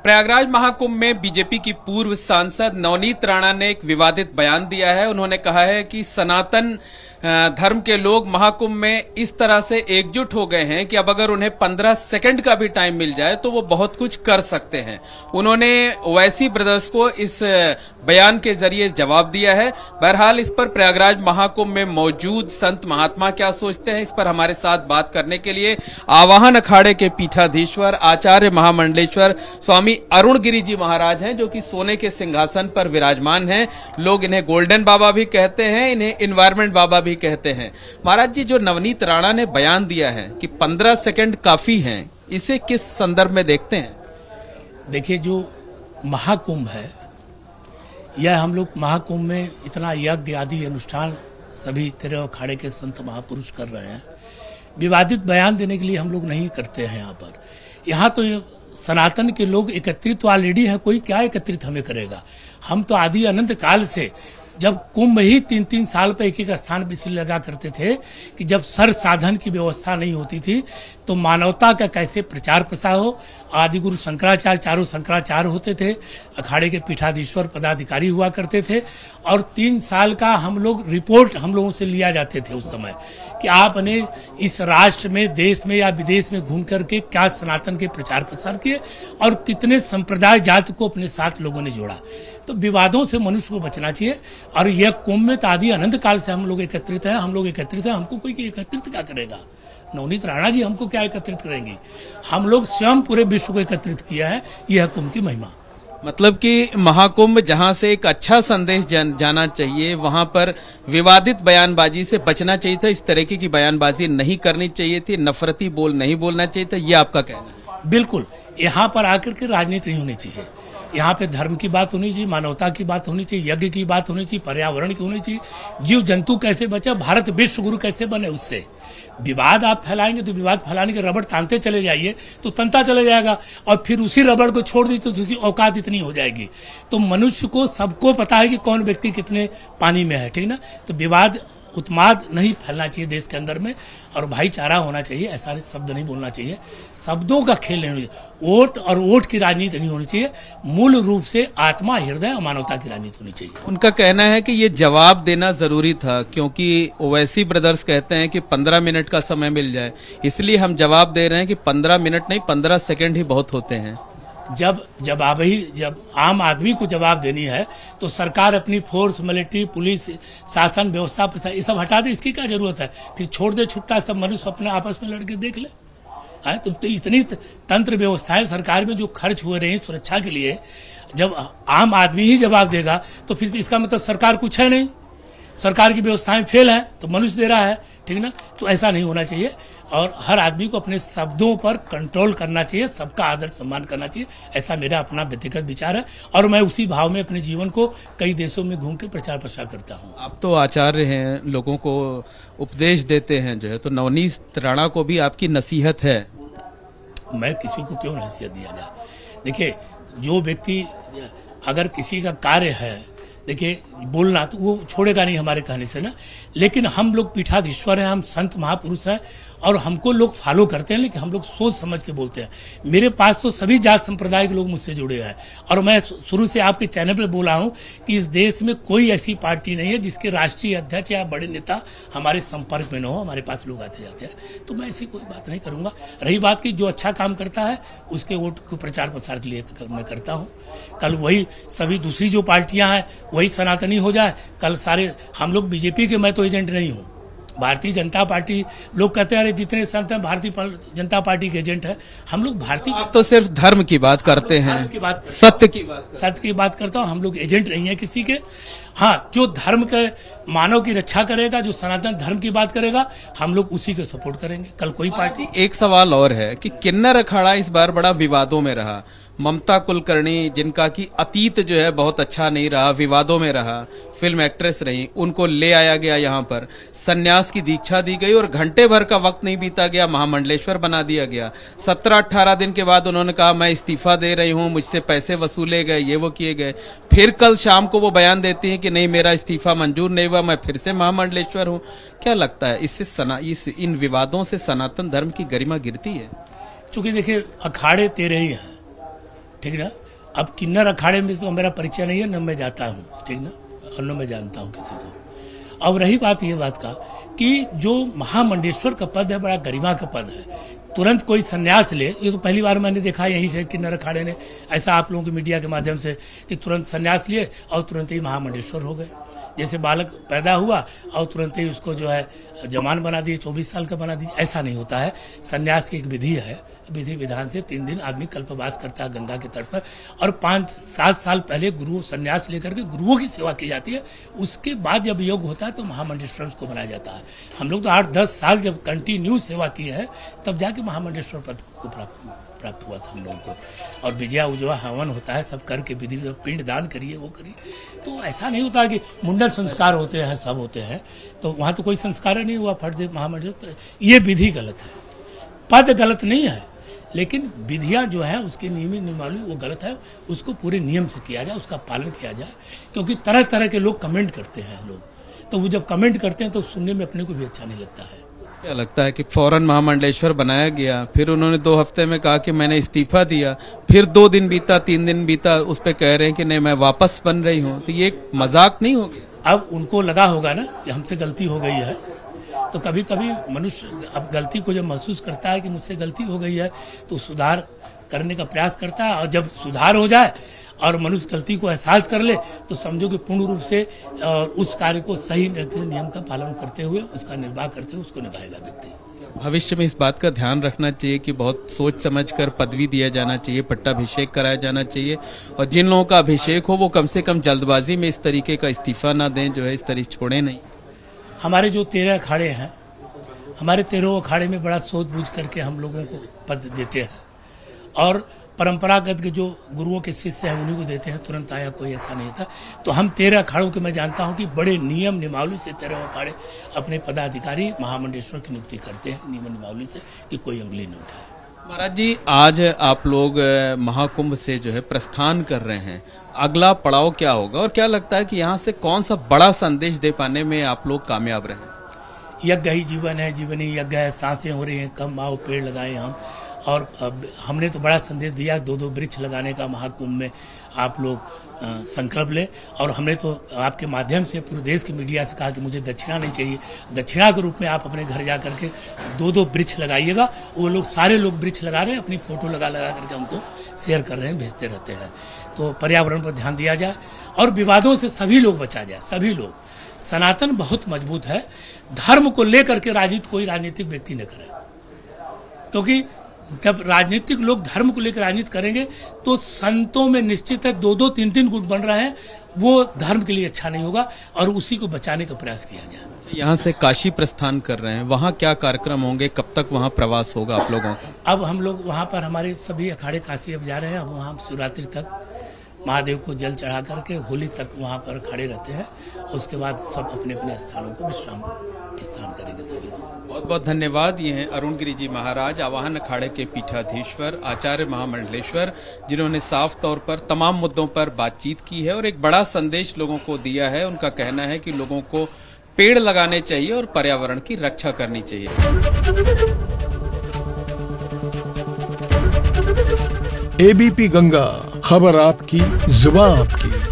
प्रयागराज महाकुंभ में बीजेपी की पूर्व सांसद नवनीत राणा ने एक विवादित बयान दिया है। उन्होंने कहा है कि सनातन धर्म के लोग महाकुंभ में इस तरह से एकजुट हो गए हैं कि अब अगर उन्हें 15 सेकंड का भी टाइम मिल जाए तो वो बहुत कुछ कर सकते हैं। उन्होंने ओवैसी ब्रदर्स को इस बयान के जरिए जवाब दिया है। बहरहाल इस पर प्रयागराज महाकुंभ में मौजूद संत महात्मा क्या सोचते हैं, इस पर हमारे साथ बात करने के लिए आवाहन अखाड़े के पीठाधीश्वर आचार्य महामंडलेश्वर स्वामी अरुण गिरी जी महाराज हैं, जो कि सोने के सिंहासन पर विराजमान हैं। लोग इन्हें गोल्डन बाबा भी कहते हैं, इन्हें इन्वायरमेंट बाबा भी कहते हैं। महाराज जी, जो नवनीत राणा ने बयान दिया है कि 15 सेकंड काफी हैं, इसे किस संदर्भ में देखते हैं? देखिए, जो महाकुंभ है, यह हम लोग महाकुंभ में इतना यज्ञ आदि अनुष्ठान सभी 13 अखाड़े के संत महापुरुष कर रहे हैं। विवादित बयान देने के लिए हम लोग नहीं करते हैं। यहाँ तो सनातन के लोग एकत्रित तो ऑलरेडी है, कोई क्या एकत्रित हमें करेगा। हम तो आदि अनंत काल से, जब कुंभ ही 3-3 साल पर एक स्थान पर इसलिए लगा करते थे कि जब सर साधन की व्यवस्था नहीं होती थी तो मानवता का कैसे प्रचार प्रसार हो। आदि गुरु शंकराचार्य, चारों शंकराचार्य होते थे, अखाड़े के पीठाधीश्वर पदाधिकारी हुआ करते थे, और 3 साल का हम लोग रिपोर्ट हम लोगों से लिया जाते थे उस समय कि आपने इस राष्ट्र में, देश में या विदेश में घूम करके क्या सनातन के प्रचार प्रसार किए और कितने संप्रदाय जाति को अपने साथ लोगों ने जोड़ा। तो विवादों से मनुष्य को बचना चाहिए। और यह कुंभ में तो आदि अनंत काल से हम लोग एकत्रित हैं, हमको कोई एकत्रित क्या करेगा? नवनीत राणा जी हमको क्या एकत्रित करेंगे? हम लोग स्वयं पूरे विश्व को एकत्रित किया है। यह कुंभ की महिमा। मतलब कि महाकुंभ जहां से एक अच्छा संदेश जाना चाहिए, वहां पर विवादित बयानबाजी से बचना चाहिए था। इस तरीके की बयानबाजी नहीं करनी चाहिए थी, नफरती बोल नहीं बोलना चाहिए था, ये आपका कहना है? बिल्कुल, यहाँ पर आकर के राजनीति नहीं होनी चाहिए। यहाँ पे धर्म की बात होनी चाहिए, मानवता की बात होनी चाहिए, यज्ञ की बात होनी चाहिए, पर्यावरण की होनी चाहिए, जीव जंतु कैसे बचे, भारत विश्व गुरु कैसे बने। उससे विवाद आप फैलाएंगे तो विवाद फैलाने के रबड़ तानते चले जाइए तो तनता चले जाएगा, और फिर उसी रबड़ को छोड़ दी तो उसकी औकात इतनी हो जाएगी। तो मनुष्य को सबको पता है कि कौन व्यक्ति कितने पानी में है, ठीक ना। तो विवाद उत्माद नहीं फैलना चाहिए देश के अंदर में, और भाईचारा होना चाहिए। ऐसा शब्द नहीं बोलना चाहिए, शब्दों का खेल नहीं होना चाहिए। वोट और वोट की राजनीति नहीं होनी चाहिए। मूल रूप से आत्मा, हृदय और मानवता की राजनीति होनी चाहिए। उनका कहना है कि ये जवाब देना जरूरी था, क्योंकि ओवैसी ब्रदर्स कहते हैं कि 15 मिनट का समय मिल जाए, इसलिए हम जवाब दे रहे हैं कि 15 मिनट नहीं 15 सेकंड ही बहुत होते हैं। जब आम आदमी को जवाब देनी है तो सरकार अपनी फोर्स, मिलिट्री, पुलिस, शासन व्यवस्था ये सब हटा दे। इसकी क्या जरूरत है? फिर छोड़ दे छुट्टा, सब मनुष्य अपने आपस में लड़के देख ले। तो इतनी तंत्र व्यवस्थाएं सरकार में जो खर्च हुए रही सुरक्षा के लिए, जब आम आदमी ही जवाब देगा तो फिर इसका मतलब सरकार कुछ है नहीं, सरकार की व्यवस्थाएं फेल है, तो मनुष्य दे रहा है, ठीक ना। तो ऐसा नहीं होना चाहिए, और हर आदमी को अपने शब्दों पर कंट्रोल करना चाहिए, सबका आदर सम्मान करना चाहिए। ऐसा मेरा अपना व्यक्तिगत विचार है, और मैं उसी भाव में अपने जीवन को कई देशों में घूम के प्रचार प्रसार करता हूँ। आप तो आचार्य हैं, लोगों को उपदेश देते हैं जो है, तो नवनीत राणा को भी आपकी नसीहत है? मैं किसी को क्यों नसीहत दिया जाए? देखिए, जो व्यक्ति अगर किसी का कार्य है, देखिए बोलना, तो वो छोड़ेगा नहीं हमारे कहने से ना। लेकिन हम लोग पीठाधीश्वर हैं, हम संत महापुरुष हैं, और हमको लोग फॉलो करते हैं, लेकिन हम लोग सोच समझ के बोलते हैं। मेरे पास तो सभी जात संप्रदाय के लोग मुझसे जुड़े हैं, और मैं शुरू से आपके चैनल पे बोला हूं कि इस देश में कोई ऐसी पार्टी नहीं है जिसके राष्ट्रीय अध्यक्ष या बड़े नेता हमारे संपर्क में न हो। हमारे पास लोग आते जाते हैं, तो मैं ऐसी कोई बात नहीं करूंगा। रही बात की जो अच्छा काम करता है उसके वोट को प्रचार प्रसार के लिए मैं करता हूँ। कल वही सभी दूसरी जो पार्टियां हैं वही सनातनी हो जाए, कल सारे हम लोग बीजेपी के, मैं तो एजेंट नहीं हूँ, भारतीय जनता पार्टी। लोग कहते हैं अरे जितने संत हैं भारतीय जनता पार्टी के एजेंट है। हम लोग भारतीय, आप तो सिर्फ धर्म की बात करते हैं, सत्य की बात करता हूँ। हम लोग एजेंट नहीं है किसी के। हाँ, जो धर्म के मानव की रक्षा करेगा, जो सनातन धर्म की बात करेगा, हम लोग उसी को सपोर्ट करेंगे। कल कोई पार्टी। एक सवाल और है कि किन्नर अखाड़ा इस बार बड़ा विवादों में रहा। ममता कुलकर्णी, जिनका कि अतीत जो है बहुत अच्छा नहीं रहा, विवादों में रहा, फिल्म एक्ट्रेस रही, उनको ले आया गया, यहाँ पर सन्यास की दीक्षा दी गई, और घंटे भर का वक्त नहीं बीता गया, महामंडलेश्वर बना दिया गया। 17-18 दिन के बाद उन्होंने कहा मैं इस्तीफा दे रही हूँ, मुझसे पैसे वसूले गए, ये वो किए गए। फिर कल शाम को वो बयान देती हैं कि नहीं, मेरा इस्तीफा मंजूर नहीं हुआ, मैं फिर से महामंडलेश्वर हूँ। क्या लगता है, इससे इन विवादों से सनातन धर्म की गरिमा गिरती है? चूंकि देखिए, अखाड़े 13 ही हैं, ठीक ना। अब किन्नर अखाड़े में तो मेरा परिचय नहीं है, न मैं जाता हूँ, ठीक ना, और न मैं जानता हूँ किसी को। अब रही बात ये बात का कि जो महामंडलेश्वर का पद है, बड़ा गरिमा का पद है। तुरंत कोई संन्यास ले, ये तो पहली बार मैंने देखा यहीं से किन्नर अखाड़े ने ऐसा आप लोगों की मीडिया के माध्यम से कि तुरंत संन्यास लिए और तुरंत ही महामंडलेश्वर हो गए। जैसे बालक पैदा हुआ और तुरंत ही उसको जो है जवान बना दिए, 24 साल का बना दिए, ऐसा नहीं होता है। संन्यास की एक विधि है, विधि विधान से 3 दिन आदमी कल्पवास करता है गंगा के तट पर, और 5-7 साल पहले गुरु संन्यास लेकर के गुरुओं की सेवा की जाती है। उसके बाद जब योग होता है तो महामंडलेश्वर को बनाया जाता है। हम लोग तो 8-10 साल जब कंटिन्यू सेवा की है तब जाके महामंडलेश्वर पद को प्राप्त हुआ था हम लोगों को। और विजया उजवा हवन होता है, सब करके विधि पिंड दान करिए, वो करिए। तो ऐसा नहीं होता कि मुंडन संस्कार होते हैं, सब होते हैं, तो वहाँ तो कोई संस्कार नहीं हुआ फटदेव महामंडलेश्वर। ये विधि गलत है, पद गलत नहीं है, लेकिन विधियाँ जो है उसके नियमावली वो गलत है। उसको पूरे नियम से किया जाए, उसका पालन किया जाए, क्योंकि तरह तरह के लोग कमेंट करते हैं लोग, तो वो जब कमेंट करते हैं तो सुनने में अपने को भी अच्छा नहीं लगता है। क्या लगता है कि फौरन महामंडलेश्वर बनाया गया, फिर उन्होंने 2 हफ्ते में कहा कि मैंने इस्तीफा दिया, फिर 2 दिन बीता, 3 दिन बीता, उस पर कह रहे हैं कि नहीं मैं वापस बन रही हूँ, तो ये एक मजाक नहीं होगी? अब उनको लगा होगा ना कि हमसे गलती हो गई है, तो कभी कभी मनुष्य अब गलती को जब महसूस करता है कि मुझसे गलती हो गई है तो सुधार करने का प्रयास करता है, और जब सुधार हो जाए और मनुष्य गलती को एहसास कर ले तो समझो कि पूर्ण रूप से उस कार्य को सही नियम का पालन करते हुए, उसका निर्वाह करते हुए उसको निभाएगा व्यक्ति। भविष्य में इस बात का ध्यान रखना चाहिए कि बहुत सोच समझकर पदवी दिया जाना चाहिए, पट्टाभिषेक कराया जाना चाहिए, और जिन लोगों का अभिषेक हो वो कम से कम जल्दबाजी में इस तरीके का इस्तीफा ना दें, जो है इस तरीके छोड़े नहीं। हमारे जो 13 अखाड़े हैं, हमारे 13 अखाड़े में बड़ा सोच बूझ करके हम लोगों को पद देते हैं, और परंपरागत के जो गुरुओं के शिष्य हैं उन्हीं को देते हैं, तुरंत आया कोई ऐसा नहीं था। तो हम 13 अखाड़ों के मैं जानता हूं कि बड़े नियम नियमावली से 13 अखाड़े अपने पदाधिकारी महामंडलेश्वर की नियुक्ति करते हैं, नियम नियमावली से, कि कोई उंगली न उठाए। महाराज जी, आज आप लोग महाकुंभ से जो है प्रस्थान कर रहे हैं, अगला पड़ाव क्या होगा, और क्या लगता है कि यहाँ से कौन सा बड़ा संदेश दे पाने में आप लोग कामयाब रहे? यज्ञ ही जीवन है, जीवन ही यज्ञ है, सांसें हो रही हैं कम, आओ पेड़ लगाए हम। और हमने तो बड़ा संदेश दिया, 2-2 वृक्ष लगाने का महाकुंभ में आप लोग संकल्प ले। और हमने तो आपके माध्यम से पूरे देश की मीडिया से कहा कि मुझे दक्षिणा नहीं चाहिए, दक्षिणा के रूप में आप अपने घर जा करके 2-2 वृक्ष लगाइएगा। वो लोग सारे लोग वृक्ष लगा रहे हैं, अपनी फोटो लगा करके हमको शेयर कर रहे हैं, भेजते रहते हैं। तो पर्यावरण पर ध्यान दिया जाए और विवादों से सभी लोग बचा जाए, सभी लोग। सनातन बहुत मजबूत है, धर्म को लेकर के राजनीति कोई राजनीतिक व्यक्ति न करे, क्योंकि जब राजनीतिक लोग धर्म को लेकर राजनीति करेंगे तो संतों में निश्चित है 2-2, 3-3 गुट बन रहे हैं, वो धर्म के लिए अच्छा नहीं होगा, और उसी को बचाने का प्रयास किया जाए। यहाँ से काशी प्रस्थान कर रहे हैं, वहाँ क्या कार्यक्रम होंगे, कब तक वहाँ प्रवास होगा आप लोगों का? अब हम लोग वहाँ पर हमारे सभी अखाड़े काशी अब जा रहे हैं। अब वहाँ शिवरात्रि तक महादेव को जल चढ़ा करके होली तक वहाँ पर खड़े रहते हैं, उसके बाद सब अपने अपने स्थानों को विश्राम स्थान करेंगे सभी लोग। बहुत बहुत धन्यवाद। ये हैं अरुण गिरी जी महाराज, आवाहन अखाड़े के पीठाधीश्वर, आचार्य महामंडलेश्वर, जिन्होंने साफ तौर पर तमाम मुद्दों पर बातचीत की है और एक बड़ा संदेश लोगों को दिया है। उनका कहना है कि लोगों को पेड़ लगाने चाहिए और पर्यावरण की रक्षा करनी चाहिए। एबीपी गंगा, खबर आपकी, जुबान आपकी।